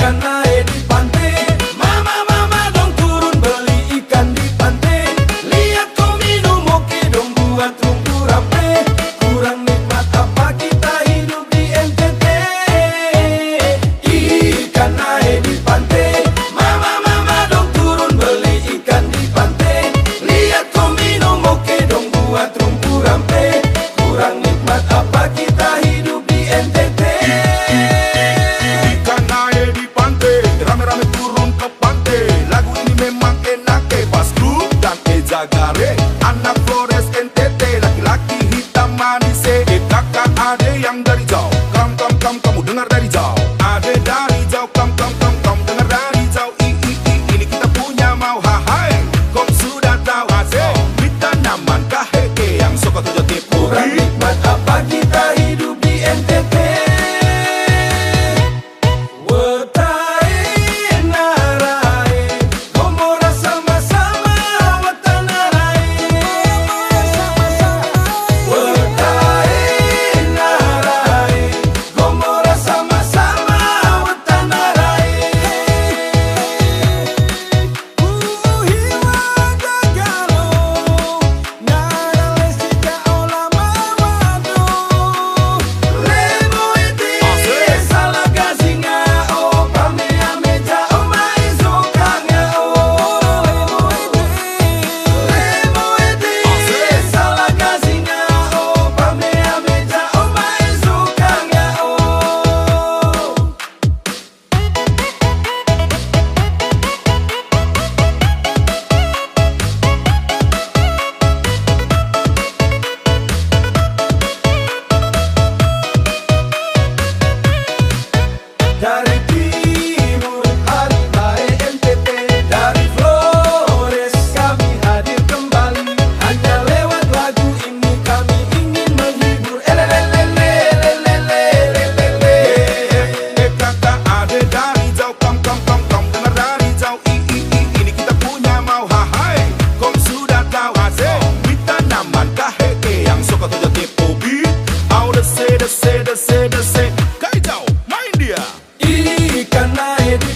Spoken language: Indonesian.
Ikan naik di pantai, mama mama dong turun beli ikan di pantai. Lihat kau minum oke dong buat rumpu rampe. Kurang nikmat apa kita hidup di NTT. Ikan naik di pantai, mama mama dong turun beli ikan di pantai. Lihat kau minum oke dong buat rumpu rampe. Kurang nikmat apa kita hidup di NTT. Ikan naik di pantai, rame-rame turun ke pantai. Lagu ini memang enak pas grup dan Ejagare. Anak Flores NTT, laki-laki hitam manis. Kakak ade yang dari jauh, kamu dengar dari jauh. Ade dari jauh, kamu dengar dari jauh. Ini kita punya mau hai. Kau sudah tahu asik, kita nyaman kaheke yang suka tujuh tipu. Kurang nikmat apa kita hidup di NTT. Dari timur hari baik NTT, dari Flores kami hadir kembali. Hanya lewat lagu ini kami ingin menghibur. Kakak ade dari jauh, kamu dengar dari jauh. Ini kita punya mau hai. Kau sudah tahu asik, kita nyaman kaheke yang suka tujuh tipu beat. Au dese, kai jauh, main dia. Ikan naik di